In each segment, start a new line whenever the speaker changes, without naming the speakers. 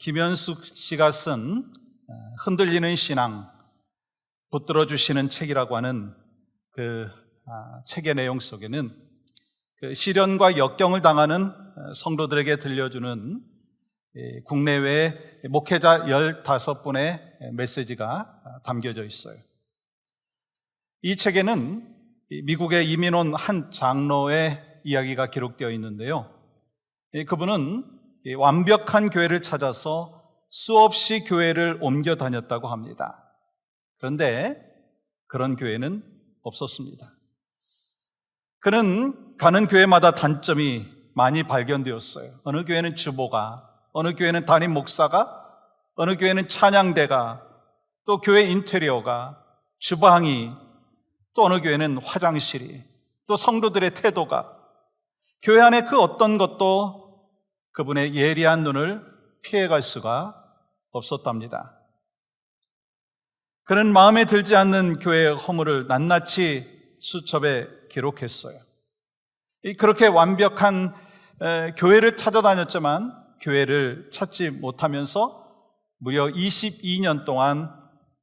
김현숙 씨가 쓴 흔들리는 신앙, 붙들어 주시는 책이라고 하는 그 책의 내용 속에는 그 시련과 역경을 당하는 성도들에게 들려주는 국내외 목회자 15분의 메시지가 담겨져 있어요. 이 책에는 미국에 이민 온 한 장로의 이야기가 기록되어 있는데요. 그분은 완벽한 교회를 찾아서 수없이 교회를 옮겨 다녔다고 합니다. 그런데 그런 교회는 없었습니다. 그는 가는 교회마다 단점이 많이 발견되었어요. 어느 교회는 주보가, 어느 교회는 담임 목사가, 어느 교회는 찬양대가, 또 교회 인테리어가, 주방이, 또 어느 교회는 화장실이, 또 성도들의 태도가, 교회 안에 그 어떤 것도 그분의 예리한 눈을 피해갈 수가 없었답니다. 그는 마음에 들지 않는 교회의 허물을 낱낱이 수첩에 기록했어요. 그렇게 완벽한 교회를 찾아다녔지만 교회를 찾지 못하면서 무려 22년 동안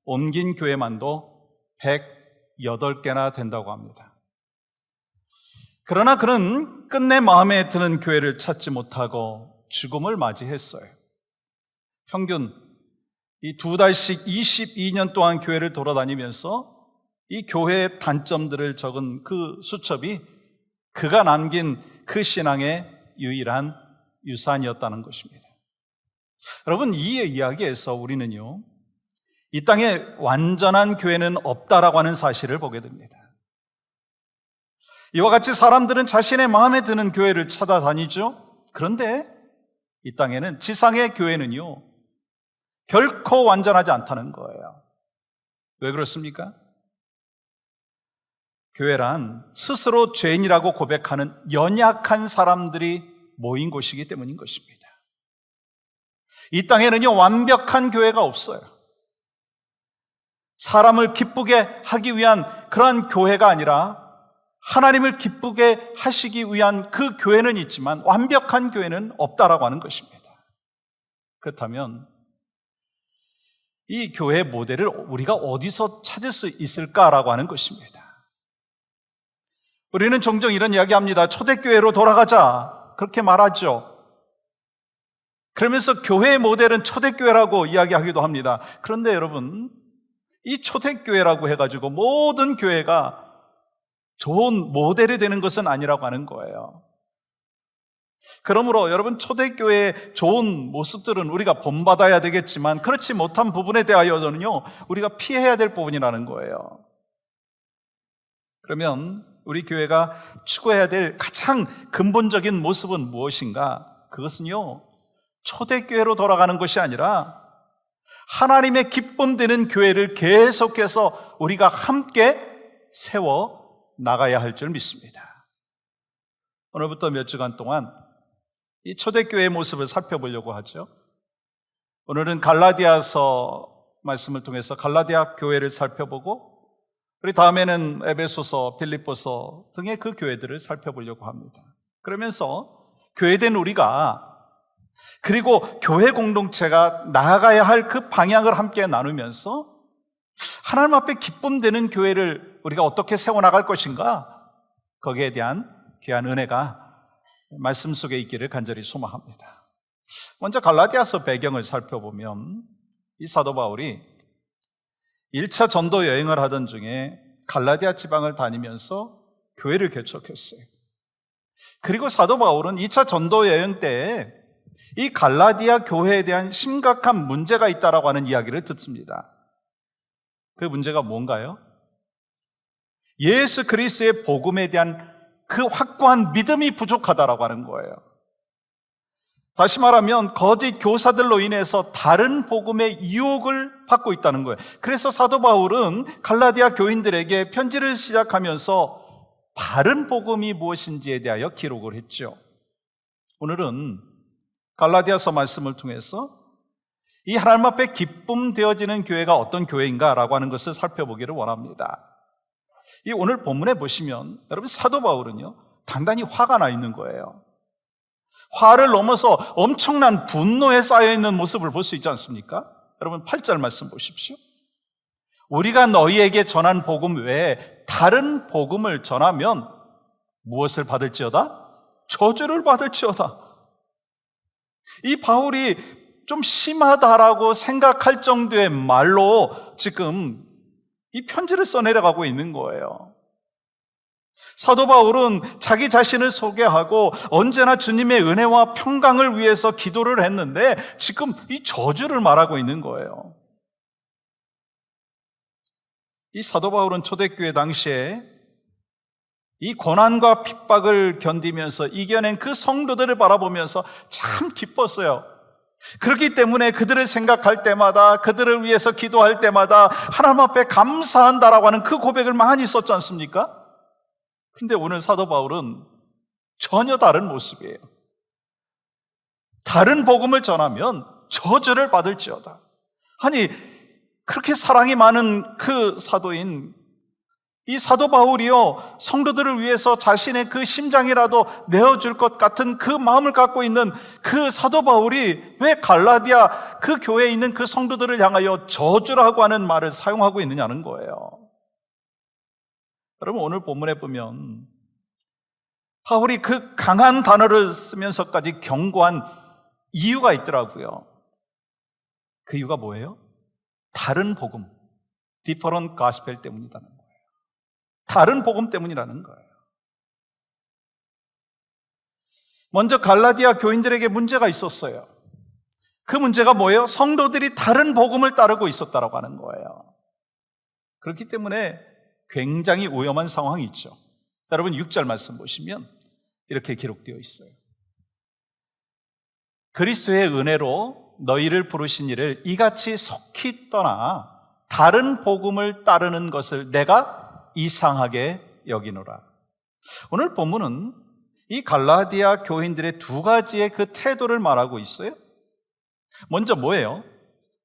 옮긴 교회만도 108개나 된다고 합니다. 그러나 그는 끝내 마음에 드는 교회를 찾지 못하고 죽음을 맞이했어요. 평균 이 2달씩 22년 동안 교회를 돌아다니면서 이 교회의 단점들을 적은 그 수첩이 그가 남긴 그 신앙의 유일한 유산이었다는 것입니다. 여러분, 이 이야기에서 우리는요, 이 땅에 완전한 교회는 없다라고 하는 사실을 보게 됩니다. 이와 같이 사람들은 자신의 마음에 드는 교회를 찾아다니죠. 그런데 이 땅에는, 지상의 교회는요, 결코 완전하지 않다는 거예요. 왜 그렇습니까? 교회란 스스로 죄인이라고 고백하는 연약한 사람들이 모인 곳이기 때문인 것입니다. 이 땅에는요, 완벽한 교회가 없어요. 사람을 기쁘게 하기 위한 그러한 교회가 아니라 하나님을 기쁘게 하시기 위한 그 교회는 있지만 완벽한 교회는 없다라고 하는 것입니다. 그렇다면 이 교회 모델을 우리가 어디서 찾을 수 있을까라고 하는 것입니다. 우리는 종종 이런 이야기합니다. 초대교회로 돌아가자, 그렇게 말하죠. 그러면서 교회의 모델은 초대교회라고 이야기하기도 합니다. 그런데 여러분, 이 초대교회라고 해가지고 모든 교회가 좋은 모델이 되는 것은 아니라고 하는 거예요. 그러므로 여러분, 초대교회의 좋은 모습들은 우리가 본받아야 되겠지만 그렇지 못한 부분에 대하여는요, 우리가 피해야 될 부분이라는 거예요. 그러면 우리 교회가 추구해야 될 가장 근본적인 모습은 무엇인가? 그것은요, 초대교회로 돌아가는 것이 아니라 하나님의 기쁨 되는 교회를 계속해서 우리가 함께 세워 나가야 할 줄 믿습니다. 오늘부터 몇 주간 동안 이 초대교회의 모습을 살펴보려고 하죠. 오늘은 갈라디아서 말씀을 통해서 갈라디아 교회를 살펴보고, 우리 다음에는 에베소서, 빌립보서 등의 그 교회들을 살펴보려고 합니다. 그러면서 교회된 우리가, 그리고 교회 공동체가 나아가야 할 그 방향을 함께 나누면서 하나님 앞에 기쁨 되는 교회를 우리가 어떻게 세워나갈 것인가, 거기에 대한 귀한 은혜가 말씀 속에 있기를 간절히 소망합니다. 먼저 갈라디아서 배경을 살펴보면 이 사도 바울이 1차 전도 여행을 하던 중에 갈라디아 지방을 다니면서 교회를 개척했어요. 그리고 사도 바울은 2차 전도 여행 때 이 갈라디아 교회에 대한 심각한 문제가 있다라고 하는 이야기를 듣습니다. 그 문제가 뭔가요? 예수 그리스도의 복음에 대한 그 확고한 믿음이 부족하다라고 하는 거예요. 다시 말하면 거짓 교사들로 인해서 다른 복음의 유혹을 받고 있다는 거예요. 그래서 사도 바울은 갈라디아 교인들에게 편지를 시작하면서 바른 복음이 무엇인지에 대하여 기록을 했죠. 오늘은 갈라디아서 말씀을 통해서 이 하나님 앞에 기쁨 되어지는 교회가 어떤 교회인가라고 하는 것을 살펴보기를 원합니다. 이 오늘 본문에 보시면 여러분, 사도 바울은요, 단단히 화가 나 있는 거예요. 화를 넘어서 엄청난 분노에 쌓여있는 모습을 볼 수 있지 않습니까? 여러분 8절 말씀 보십시오. 우리가 너희에게 전한 복음 외에 다른 복음을 전하면 무엇을 받을지어다? 저주를 받을지어다. 이 바울이 좀 심하다라고 생각할 정도의 말로 지금 이 편지를 써내려가고 있는 거예요. 사도 바울은 자기 자신을 소개하고 언제나 주님의 은혜와 평강을 위해서 기도를 했는데 지금 이 저주를 말하고 있는 거예요. 이 사도 바울은 초대교회 당시에 이 고난과 핍박을 견디면서 이겨낸 그 성도들을 바라보면서 참 기뻤어요. 그렇기 때문에 그들을 생각할 때마다, 그들을 위해서 기도할 때마다 하나님 앞에 감사한다라고 하는 그 고백을 많이 썼지 않습니까? 근데 오늘 사도 바울은 전혀 다른 모습이에요. 다른 복음을 전하면 저주를 받을지어다. 아니, 그렇게 사랑이 많은 그 사도인 이 사도 바울이요, 성도들을 위해서 자신의 그 심장이라도 내어줄 것 같은 그 마음을 갖고 있는 그 사도 바울이 왜 갈라디아 그 교회에 있는 그 성도들을 향하여 저주라고 하는 말을 사용하고 있느냐는 거예요. 여러분, 오늘 본문에 보면 바울이 그 강한 단어를 쓰면서까지 경고한 이유가 있더라고요. 그 이유가 뭐예요? 다른 복음, different gospel 때문이라는 거예요. 다른 복음 때문이라는 거예요. 먼저 갈라디아 교인들에게 문제가 있었어요. 그 문제가 뭐예요? 성도들이 다른 복음을 따르고 있었다라고 하는 거예요. 그렇기 때문에 굉장히 위험한 상황이 있죠. 여러분 6절 말씀 보시면 이렇게 기록되어 있어요. 그리스도의 은혜로 너희를 부르신 이를 이같이 속히 떠나 다른 복음을 따르는 것을 내가 이상하게 여기노라. 오늘 본문은 이 갈라디아 교인들의 두 가지의 그 태도를 말하고 있어요. 먼저 뭐예요?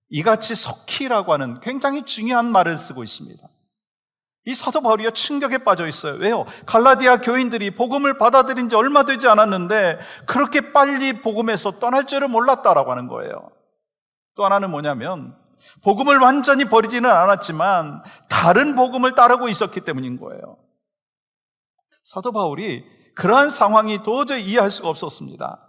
이같이 속히라고 하는 굉장히 중요한 말을 쓰고 있습니다. 이 사도 바울이요 충격에 빠져 있어요. 왜요? 갈라디아 교인들이 복음을 받아들인 지 얼마 되지 않았는데 그렇게 빨리 복음에서 떠날 줄을 몰랐다라고 하는 거예요. 또 하나는 뭐냐면 복음을 완전히 버리지는 않았지만 다른 복음을 따르고 있었기 때문인 거예요. 사도 바울이 그러한 상황이 도저히 이해할 수가 없었습니다.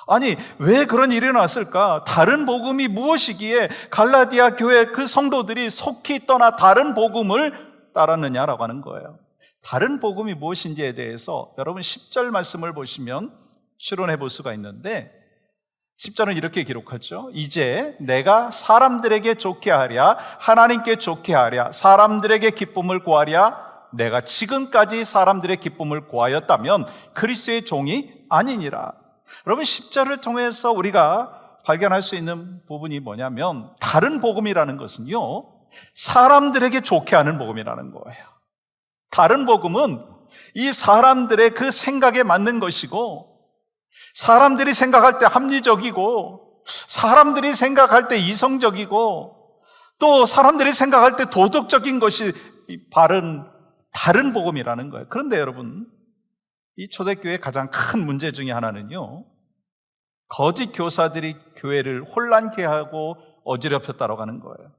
아니, 왜 그런 일이 났을까? 다른 복음이 무엇이기에 갈라디아 교회 그 성도들이 속히 떠나 다른 복음을 따랐느냐라고 하는 거예요. 다른 복음이 무엇인지에 대해서 여러분 10절 말씀을 보시면 추론해 볼 수가 있는데 10절은 이렇게 기록하죠. 이제 내가 사람들에게 좋게 하랴, 하나님께 좋게 하랴, 사람들에게 기쁨을 구하랴, 내가 지금까지 사람들의 기쁨을 구하였다면 그리스도의 종이 아니니라. 여러분 10절을 통해서 우리가 발견할 수 있는 부분이 뭐냐면 다른 복음이라는 것은요 사람들에게 좋게 하는 복음이라는 거예요. 다른 복음은 이 사람들의 그 생각에 맞는 것이고 사람들이 생각할 때 합리적이고 사람들이 생각할 때 이성적이고 또 사람들이 생각할 때 도덕적인 것이 바른 다른 복음이라는 거예요. 그런데 여러분 이 초대교회의 가장 큰 문제 중에 하나는요 거짓 교사들이 교회를 혼란케 하고 어지럽혔다고 하는 거예요.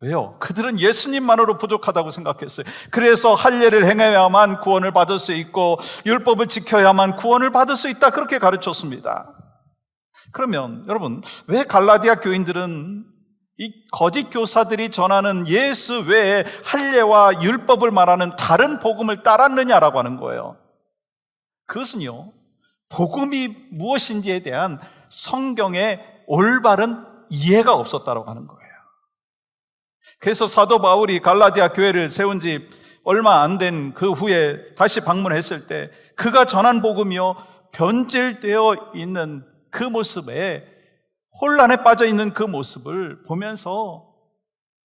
왜요? 그들은 예수님만으로 부족하다고 생각했어요. 그래서 할례를 행해야만 구원을 받을 수 있고 율법을 지켜야만 구원을 받을 수 있다 그렇게 가르쳤습니다. 그러면 여러분 왜 갈라디아 교인들은 이 거짓 교사들이 전하는 예수 외에 할례와 율법을 말하는 다른 복음을 따랐느냐라고 하는 거예요. 그것은요 복음이 무엇인지에 대한 성경의 올바른 이해가 없었다고 하는 거예요. 그래서 사도 바울이 갈라디아 교회를 세운 지 얼마 안 된 그 후에 다시 방문했을 때 그가 전한 복음이요 변질되어 있는 그 모습에 혼란에 빠져 있는 그 모습을 보면서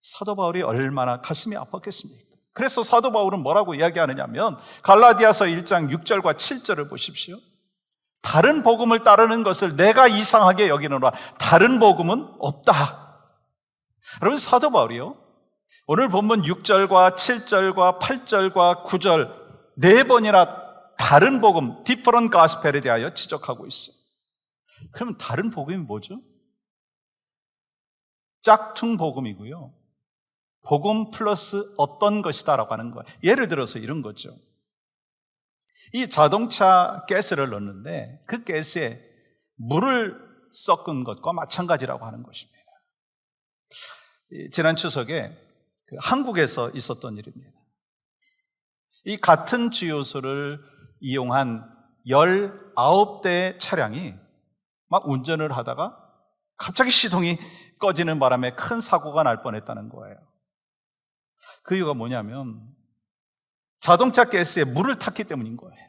사도 바울이 얼마나 가슴이 아팠겠습니까? 그래서 사도 바울은 뭐라고 이야기하느냐면 갈라디아서 1장 6절과 7절을 보십시오. 다른 복음을 따르는 것을 내가 이상하게 여기노라. 다른 복음은 없다. 여러분 사도 바울이요 오늘 본문 6절과 7절과 8절과 9절 4번이나 다른 복음, different gospel에 대하여 지적하고 있어요. 그러면 다른 복음이 뭐죠? 짝퉁 복음이고요. 복음 플러스 어떤 것이다라고 하는 거예요. 예를 들어서 이런 거죠. 이 자동차 가스를 넣는데 그 가스에 물을 섞은 것과 마찬가지라고 하는 것입니다. 지난 추석에 한국에서 있었던 일입니다. 이 같은 주유소를 이용한 19대의 차량이 막 운전을 하다가 갑자기 시동이 꺼지는 바람에 큰 사고가 날 뻔했다는 거예요. 그 이유가 뭐냐면 자동차 가스에 물을 탔기 때문인 거예요.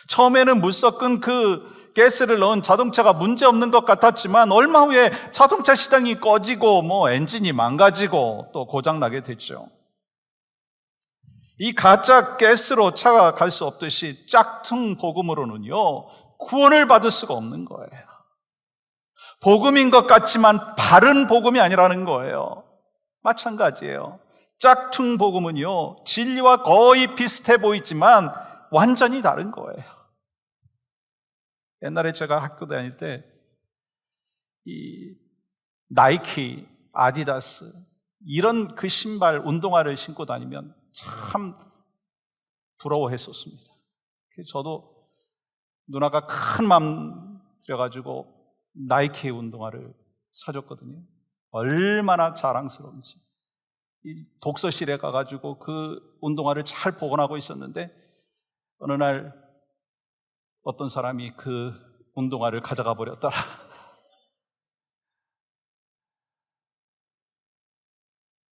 처음에는 물 섞은 그 가스를 넣은 자동차가 문제없는 것 같았지만 얼마 후에 자동차 시동이 꺼지고 엔진이 망가지고 또 고장나게 됐죠. 이 가짜 가스로 차가 갈 수 없듯이 짝퉁 복음으로는요, 구원을 받을 수가 없는 거예요. 복음인 것 같지만 바른 복음이 아니라는 거예요. 마찬가지예요. 짝퉁 복음은요, 진리와 거의 비슷해 보이지만 완전히 다른 거예요. 옛날에 제가 학교 다닐 때 이 나이키, 아디다스 이런 그 신발, 운동화를 신고 다니면 참 부러워했었습니다. 저도 누나가 큰 마음 들여가지고 나이키 운동화를 사줬거든요. 얼마나 자랑스러운지. 이 독서실에 가가지고 그 운동화를 잘 보관하고 있었는데 어느 날 어떤 사람이 그 운동화를 가져가 버렸더라.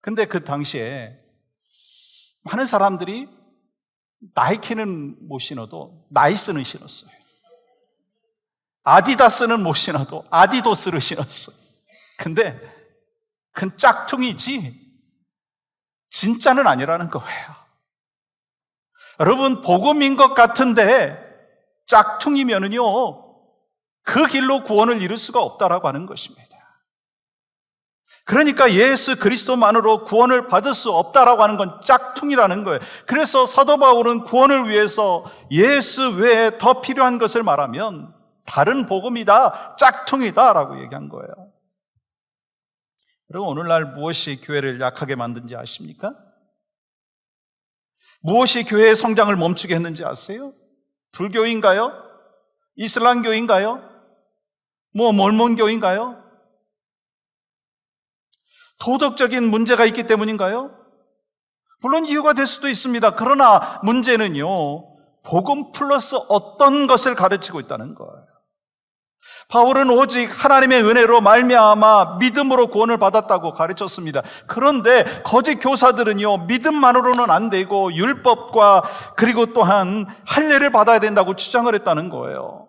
근데 그 당시에 많은 사람들이 나이키는 못 신어도 나이스는 신었어요. 아디다스는 못 신어도 아디도스를 신었어요. 근데 그건 짝퉁이지 진짜는 아니라는 거예요. 여러분, 복음인 것 같은데 짝퉁이면은요, 그 길로 구원을 이룰 수가 없다라고 하는 것입니다. 그러니까 예수 그리스도만으로 구원을 받을 수 없다라고 하는 건 짝퉁이라는 거예요. 그래서 사도 바울은 구원을 위해서 예수 외에 더 필요한 것을 말하면 다른 복음이다, 짝퉁이다라고 얘기한 거예요. 여러분, 오늘날 무엇이 교회를 약하게 만든지 아십니까? 무엇이 교회의 성장을 멈추게 했는지 아세요? 불교인가요? 이슬람교인가요? 몰몬교인가요? 도덕적인 문제가 있기 때문인가요? 물론 이유가 될 수도 있습니다. 그러나 문제는요, 복음 플러스 어떤 것을 가르치고 있다는 거예요. 바울은 오직 하나님의 은혜로 말미암아 믿음으로 구원을 받았다고 가르쳤습니다. 그런데 거짓 교사들은요, 믿음만으로는 안 되고 율법과 그리고 또한 할례를 받아야 된다고 주장을 했다는 거예요.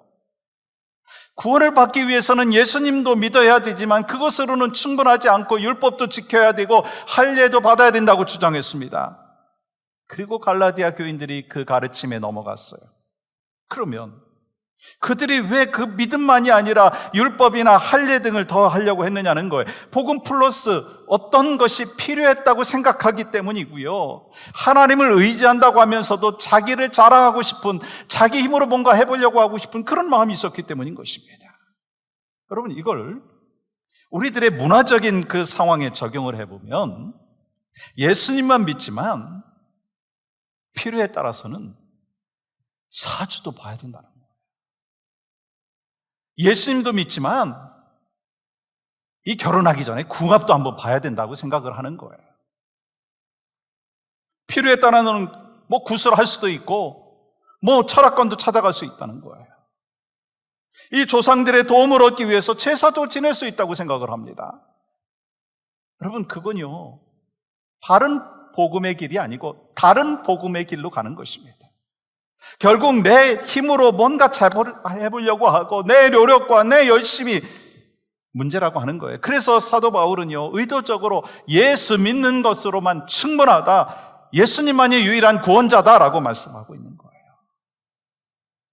구원을 받기 위해서는 예수님도 믿어야 되지만 그것으로는 충분하지 않고 율법도 지켜야 되고 할례도 받아야 된다고 주장했습니다. 그리고 갈라디아 교인들이 그 가르침에 넘어갔어요. 그러면 그들이 왜 그 믿음만이 아니라 율법이나 할례 등을 더 하려고 했느냐는 거예요. 복음 플러스 어떤 것이 필요했다고 생각하기 때문이고요, 하나님을 의지한다고 하면서도 자기를 자랑하고 싶은, 자기 힘으로 뭔가 해보려고 하고 싶은 그런 마음이 있었기 때문인 것입니다. 여러분, 이걸 우리들의 문화적인 그 상황에 적용을 해보면 예수님만 믿지만 필요에 따라서는 사주도 봐야 된다는 거예요. 예수님도 믿지만 이 결혼하기 전에 궁합도 한번 봐야 된다고 생각을 하는 거예요. 필요에 따라서는 구술할 수도 있고 철학관도 찾아갈 수 있다는 거예요. 이 조상들의 도움을 얻기 위해서 제사도 지낼 수 있다고 생각을 합니다. 여러분, 그건요, 바른 복음의 길이 아니고 다른 복음의 길로 가는 것입니다. 결국 내 힘으로 뭔가 잘 해보려고 하고 내 노력과 내 열심이 문제라고 하는 거예요. 그래서 사도 바울은요, 의도적으로 예수 믿는 것으로만 충분하다, 예수님만이 유일한 구원자다라고 말씀하고 있는 거예요.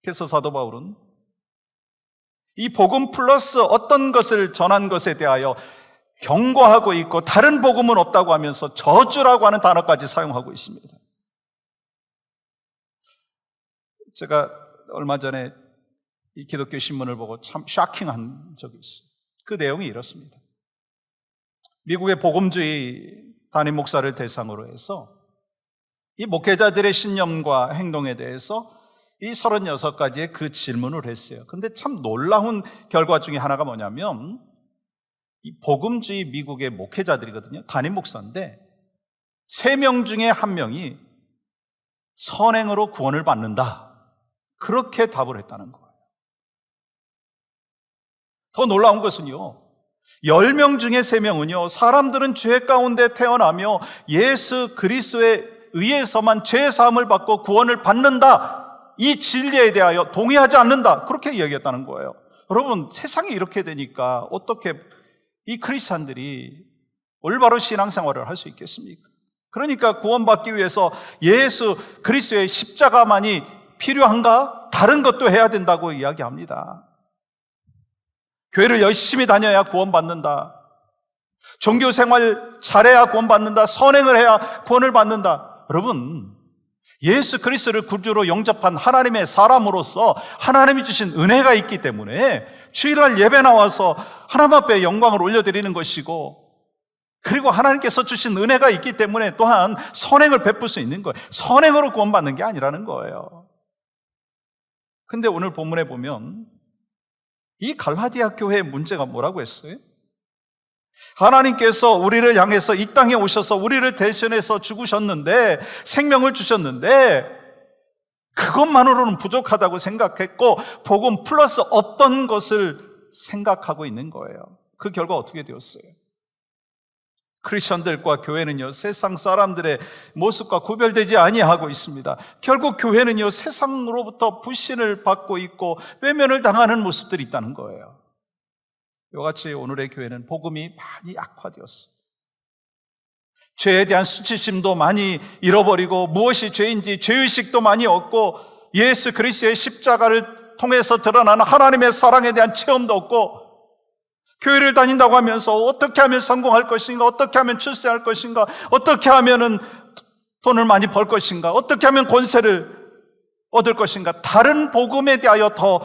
그래서 사도 바울은 이 복음 플러스 어떤 것을 전한 것에 대하여 경고하고 있고 다른 복음은 없다고 하면서 저주라고 하는 단어까지 사용하고 있습니다. 제가 얼마 전에 이 기독교 신문을 보고 참 쇼킹한 적이 있어요. 그 내용이 이렇습니다. 미국의 복음주의 담임 목사를 대상으로 해서 이 목회자들의 신념과 행동에 대해서 이 36가지의 그 질문을 했어요. 근데 참 놀라운 결과 중에 하나가 뭐냐면 이 복음주의 미국의 목회자들이거든요. 담임 목사인데 3명 중에 1명이 선행으로 구원을 받는다. 그렇게 답을 했다는 거예요. 더 놀라운 것은요, 10명 중에 3명은요, 사람들은 죄 가운데 태어나며 예수 그리스도에 의해서만 죄 사함을 받고 구원을 받는다. 이 진리에 대하여 동의하지 않는다. 그렇게 이야기했다는 거예요. 여러분, 세상이 이렇게 되니까 어떻게 이 크리스찬들이 올바로 신앙생활을 할 수 있겠습니까? 그러니까 구원받기 위해서 예수 그리스도의 십자가만이 필요한가? 다른 것도 해야 된다고 이야기합니다. 교회를 열심히 다녀야 구원받는다. 종교생활 잘해야 구원받는다. 선행을 해야 구원을 받는다. 여러분, 예수 그리스도를 구주로 영접한 하나님의 사람으로서 하나님이 주신 은혜가 있기 때문에 주일날 예배 나와서 하나님 앞에 영광을 올려드리는 것이고, 그리고 하나님께서 주신 은혜가 있기 때문에 또한 선행을 베풀 수 있는 거예요. 선행으로 구원받는 게 아니라는 거예요. 근데 오늘 본문에 보면 이 갈라디아 교회의 문제가 뭐라고 했어요? 하나님께서 우리를 향해서 이 땅에 오셔서 우리를 대신해서 죽으셨는데, 생명을 주셨는데 그것만으로는 부족하다고 생각했고 복음 플러스 어떤 것을 생각하고 있는 거예요. 그 결과 어떻게 되었어요? 크리스천들과 교회는요, 세상 사람들의 모습과 구별되지 아니하고 있습니다. 결국 교회는요, 세상으로부터 불신을 받고 있고 외면을 당하는 모습들이 있다는 거예요. 이같이 오늘의 교회는 복음이 많이 악화되었어요. 죄에 대한 수치심도 많이 잃어버리고 무엇이 죄인지 죄의식도 많이 없고 예수 그리스도의 십자가를 통해서 드러나는 하나님의 사랑에 대한 체험도 없고, 교회를 다닌다고 하면서 어떻게 하면 성공할 것인가, 어떻게 하면 출세할 것인가, 어떻게 하면 돈을 많이 벌 것인가, 어떻게 하면 권세를 얻을 것인가, 다른 복음에 대하여 더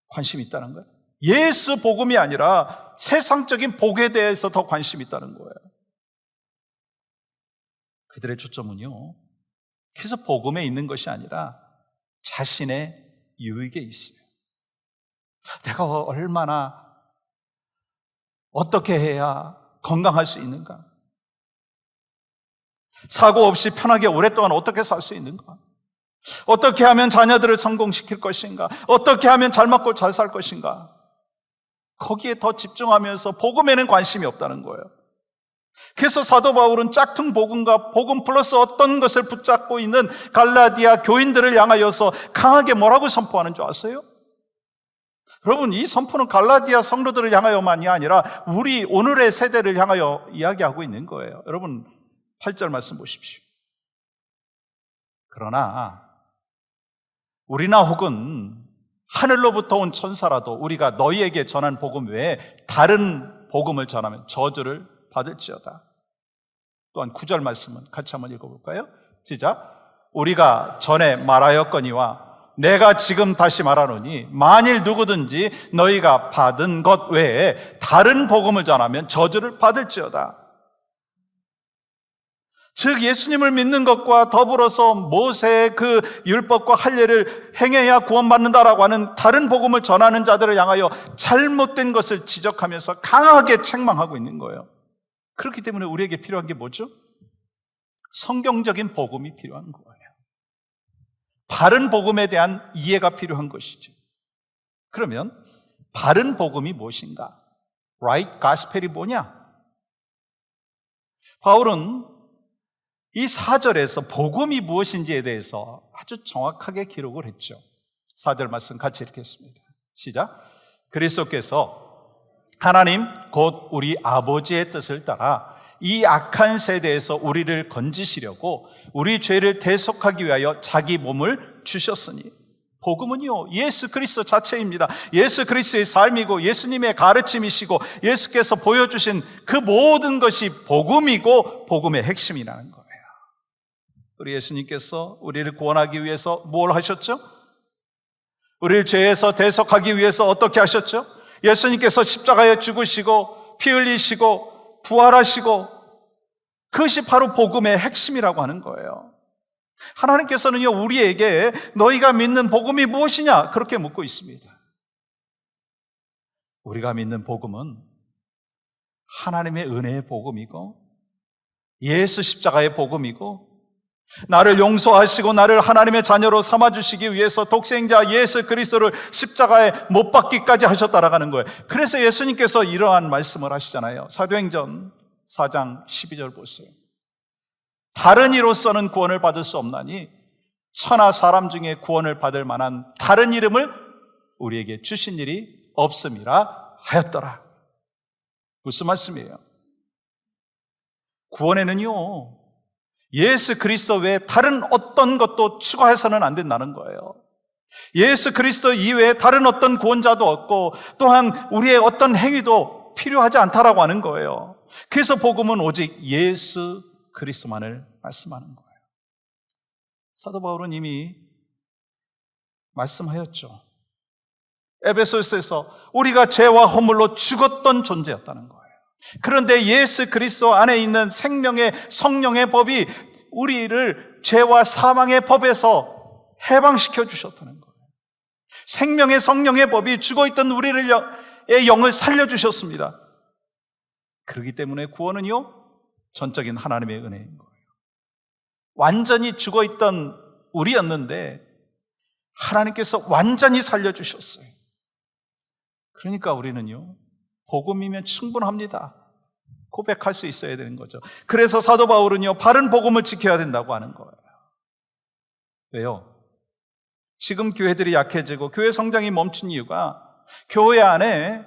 관심이 있다는 거예요. 예수 복음이 아니라 세상적인 복에 대해서 더 관심이 있다는 거예요. 그들의 초점은요, 그래서 복음에 있는 것이 아니라 자신의 유익에 있어요. 내가 얼마나 어떻게 해야 건강할 수 있는가? 사고 없이 편하게 오랫동안 어떻게 살 수 있는가? 어떻게 하면 자녀들을 성공시킬 것인가? 어떻게 하면 잘 먹고 잘 살 것인가? 거기에 더 집중하면서 복음에는 관심이 없다는 거예요. 그래서 사도 바울은 짝퉁 복음과 복음 플러스 어떤 것을 붙잡고 있는 갈라디아 교인들을 향하여서 강하게 뭐라고 선포하는 줄 아세요? 여러분, 이 선포는 갈라디아 성도들을 향하여만이 아니라 우리 오늘의 세대를 향하여 이야기하고 있는 거예요. 여러분, 8절 말씀 보십시오. 그러나 우리나 혹은 하늘로부터 온 천사라도 우리가 너희에게 전한 복음 외에 다른 복음을 전하면 저주를 받을지어다. 또한 9절 말씀은 같이 한번 읽어볼까요? 시작. 우리가 전에 말하였거니와 내가 지금 다시 말하노니 만일 누구든지 너희가 받은 것 외에 다른 복음을 전하면 저주를 받을지어다. 즉 예수님을 믿는 것과 더불어서 모세의 그 율법과 할례를 행해야 구원받는다라고 하는 다른 복음을 전하는 자들을 향하여 잘못된 것을 지적하면서 강하게 책망하고 있는 거예요. 그렇기 때문에 우리에게 필요한 게 뭐죠? 성경적인 복음이 필요한 거예요. 바른 복음에 대한 이해가 필요한 것이죠. 그러면 바른 복음이 무엇인가? Right Gospel이 뭐냐? 바울은 이 4절에서 복음이 무엇인지에 대해서 아주 정확하게 기록을 했죠. 4절 말씀 같이 읽겠습니다. 시작. 그리스도께서 하나님 곧 우리 아버지의 뜻을 따라 이 악한 세대에서 우리를 건지시려고 우리 죄를 대속하기 위하여 자기 몸을 주셨으니, 복음은요 예수 그리스도 자체입니다. 예수 그리스도의 삶이고 예수님의 가르침이시고 예수께서 보여주신 그 모든 것이 복음이고 복음의 핵심이라는 거예요. 우리 예수님께서 우리를 구원하기 위해서 뭘 하셨죠? 우리를 죄에서 대속하기 위해서 어떻게 하셨죠? 예수님께서 십자가에 죽으시고 피 흘리시고 부활하시고, 그것이 바로 복음의 핵심이라고 하는 거예요. 하나님께서는요, 우리에게 너희가 믿는 복음이 무엇이냐? 그렇게 묻고 있습니다. 우리가 믿는 복음은 하나님의 은혜의 복음이고, 예수 십자가의 복음이고, 나를 용서하시고 나를 하나님의 자녀로 삼아주시기 위해서 독생자 예수 그리스도를 십자가에 못 박기까지 하셨다라는 거예요. 그래서 예수님께서 이러한 말씀을 하시잖아요. 사도행전 4장 12절 보세요. 다른 이로서는 구원을 받을 수 없나니 천하 사람 중에 구원을 받을 만한 다른 이름을 우리에게 주신 일이 없음이라 하였더라. 무슨 말씀이에요? 구원에는요, 예수 그리스도 외에 다른 어떤 것도 추가해서는 안 된다는 거예요. 예수 그리스도 이외에 다른 어떤 구원자도 없고, 또한 우리의 어떤 행위도 필요하지 않다라고 하는 거예요. 그래서 복음은 오직 예수 그리스도만을 말씀하는 거예요. 사도 바울은 이미 말씀하였죠. 에베소서에서 우리가 죄와 허물로 죽었던 존재였다는 거예요. 그런데 예수 그리스도 안에 있는 생명의 성령의 법이 우리를 죄와 사망의 법에서 해방시켜 주셨다는 거예요. 생명의 성령의 법이 죽어있던 우리의 영을 살려주셨습니다. 그렇기 때문에 구원은요, 전적인 하나님의 은혜인 거예요. 완전히 죽어있던 우리였는데 하나님께서 완전히 살려주셨어요. 그러니까 우리는요, 복음이면 충분합니다. 고백할 수 있어야 되는 거죠. 그래서 사도 바울은요, 바른 복음을 지켜야 된다고 하는 거예요. 왜요? 지금 교회들이 약해지고 교회 성장이 멈춘 이유가 교회 안에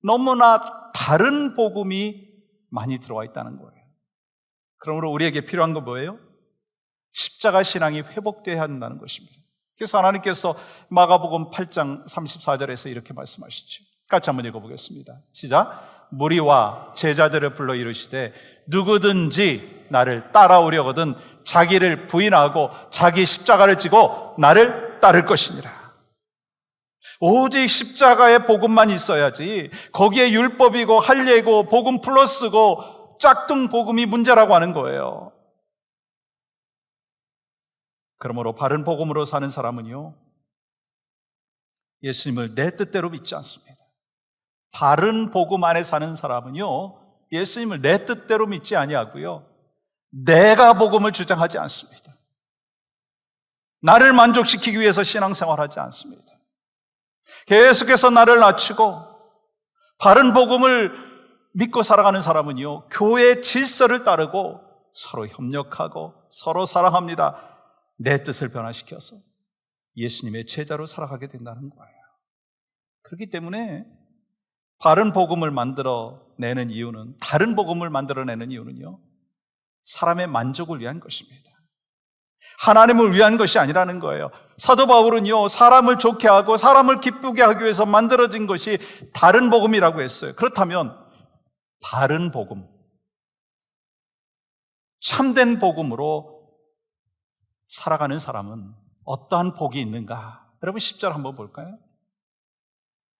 너무나 다른 복음이 많이 들어와 있다는 거예요. 그러므로 우리에게 필요한 건 뭐예요? 십자가 신앙이 회복되어야 한다는 것입니다. 그래서 하나님께서 마가복음 8장 34절에서 이렇게 말씀하시죠. 같이 한번 읽어보겠습니다. 시작. 무리와 제자들을 불러 이르시되 누구든지 나를 따라오려거든 자기를 부인하고 자기 십자가를 지고 나를 따를 것이니라. 오직 십자가의 복음만 있어야지 거기에 율법이고 할례고 복음 플러스고 짝퉁 복음이 문제라고 하는 거예요. 그러므로 바른 복음으로 사는 사람은요, 예수님을 내 뜻대로 믿지 않습니다. 바른 복음 안에 사는 사람은요, 예수님을 내 뜻대로 믿지 아니하고요, 내가 복음을 주장하지 않습니다. 나를 만족시키기 위해서 신앙생활하지 않습니다. 계속해서 나를 낮추고 바른 복음을 믿고 살아가는 사람은요, 교회의 질서를 따르고 서로 협력하고 서로 사랑합니다. 내 뜻을 변화시켜서 예수님의 제자로 살아가게 된다는 거예요. 그렇기 때문에 바른 복음을 만들어내는 이유는, 다른 복음을 만들어내는 이유는요, 사람의 만족을 위한 것입니다. 하나님을 위한 것이 아니라는 거예요. 사도 바울은요, 사람을 좋게 하고 사람을 기쁘게 하기 위해서 만들어진 것이 다른 복음이라고 했어요. 그렇다면 바른 복음, 참된 복음으로 살아가는 사람은 어떠한 복이 있는가? 여러분 10절 한번 볼까요?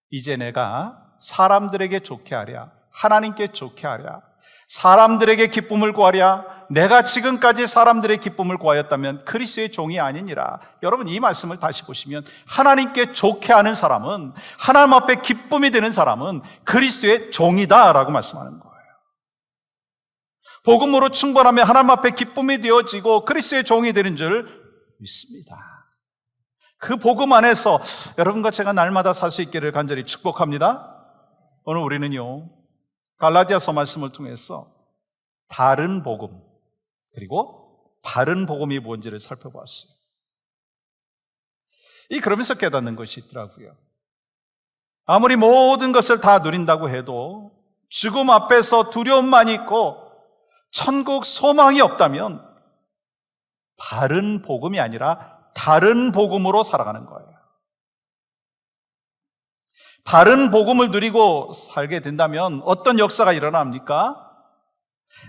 이제 내가 사람들에게 좋게 하랴, 하나님께 좋게 하랴, 사람들에게 기쁨을 구하랴, 내가 지금까지 사람들의 기쁨을 구하였다면 그리스도의 종이 아니니라. 여러분 이 말씀을 다시 보시면 하나님께 좋게 하는 사람은, 하나님 앞에 기쁨이 되는 사람은 그리스도의 종이다 라고 말씀하는 거예요. 복음으로 충분하면 하나님 앞에 기쁨이 되어지고 그리스도의 종이 되는 줄 믿습니다. 그 복음 안에서 여러분과 제가 날마다 살 수 있기를 간절히 축복합니다. 오늘 우리는요, 갈라디아서 말씀을 통해서 다른 복음 그리고 바른 복음이 뭔지를 살펴보았어요. 그러면서 깨닫는 것이 있더라고요. 아무리 모든 것을 다 누린다고 해도 죽음 앞에서 두려움만 있고 천국 소망이 없다면 바른 복음이 아니라 다른 복음으로 살아가는 거예요. 바른 복음을 누리고 살게 된다면 어떤 역사가 일어납니까?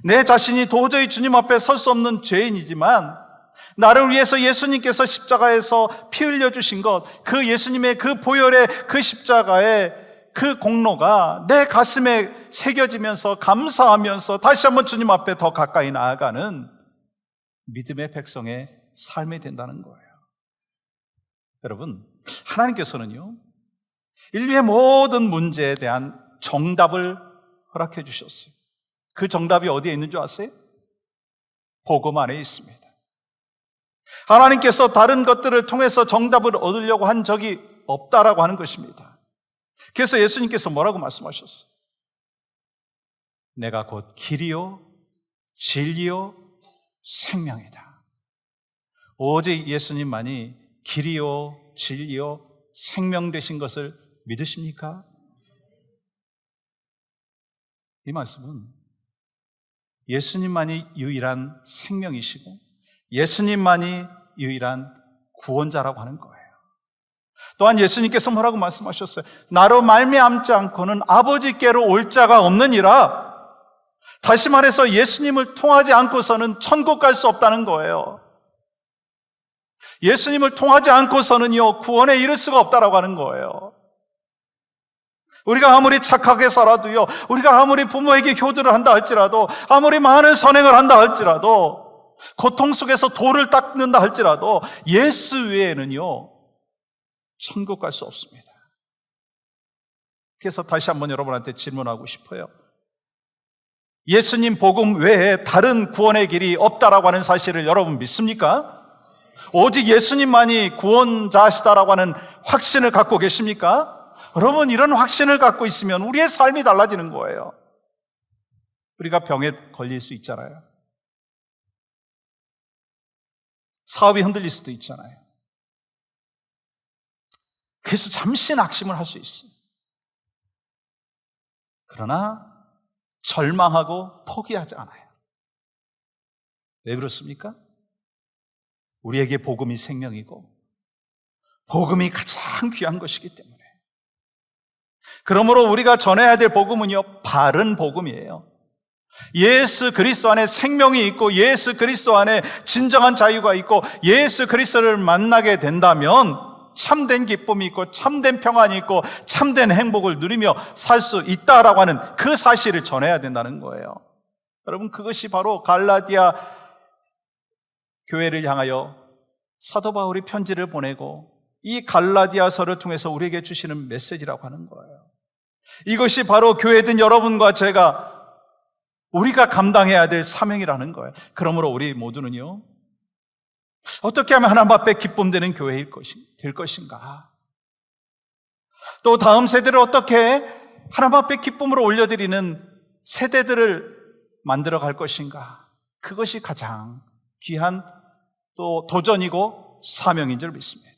내 자신이 도저히 주님 앞에 설 수 없는 죄인이지만 나를 위해서 예수님께서 십자가에서 피 흘려주신 것, 그 예수님의 그 보혈의 그 십자가의 그 공로가 내 가슴에 새겨지면서 감사하면서 다시 한번 주님 앞에 더 가까이 나아가는 믿음의 백성의 삶이 된다는 거예요. 여러분, 하나님께서는요, 인류의 모든 문제에 대한 정답을 허락해 주셨어요. 그 정답이 어디에 있는 줄 아세요? 복음 안에 있습니다. 하나님께서 다른 것들을 통해서 정답을 얻으려고 한 적이 없다라고 하는 것입니다. 그래서 예수님께서 뭐라고 말씀하셨어요? 내가 곧 길이요 진리요 생명이다. 오직 예수님만이 길이요 진리요 생명 되신 것을 믿으십니까? 이 말씀은 예수님만이 유일한 생명이시고 예수님만이 유일한 구원자라고 하는 거예요. 또한 예수님께서 뭐라고 말씀하셨어요? 나로 말미암지 않고는 아버지께로 올 자가 없느니라. 다시 말해서 예수님을 통하지 않고서는 천국 갈 수 없다는 거예요. 예수님을 통하지 않고서는요, 구원에 이를 수가 없다라고 하는 거예요. 우리가 아무리 착하게 살아도요, 우리가 아무리 부모에게 효도를 한다 할지라도, 아무리 많은 선행을 한다 할지라도, 고통 속에서 돌을 닦는다 할지라도 예수 외에는요, 천국 갈 수 없습니다. 그래서 다시 한번 여러분한테 질문하고 싶어요. 예수님 복음 외에 다른 구원의 길이 없다라고 하는 사실을 여러분 믿습니까? 오직 예수님만이 구원자시다라고 하는 확신을 갖고 계십니까? 여러분, 이런 확신을 갖고 있으면 우리의 삶이 달라지는 거예요. 우리가 병에 걸릴 수 있잖아요. 사업이 흔들릴 수도 있잖아요. 그래서 잠시 낙심을 할 수 있어요. 그러나 절망하고 포기하지 않아요. 왜 그렇습니까? 우리에게 복음이 생명이고 복음이 가장 귀한 것이기 때문에. 그러므로 우리가 전해야 될 복음은요, 바른 복음이에요. 예수 그리스도 안에 생명이 있고 예수 그리스도 안에 진정한 자유가 있고 예수 그리스도를 만나게 된다면 참된 기쁨이 있고 참된 평안이 있고 참된 행복을 누리며 살 수 있다라고 하는 그 사실을 전해야 된다는 거예요. 여러분, 그것이 바로 갈라디아 교회를 향하여 사도 바울이 편지를 보내고 이 갈라디아서를 통해서 우리에게 주시는 메시지라고 하는 거예요. 이것이 바로 교회든 여러분과 우리가 감당해야 될 사명이라는 거예요. 그러므로 우리 모두는요, 어떻게 하면 하나님 앞에 기쁨되는 교회일 될 것인가? 또 다음 세대를 어떻게 하나님 앞에 기쁨으로 올려드리는 세대들을 만들어 갈 것인가? 그것이 가장 귀한 또 도전이고 사명인 줄 믿습니다.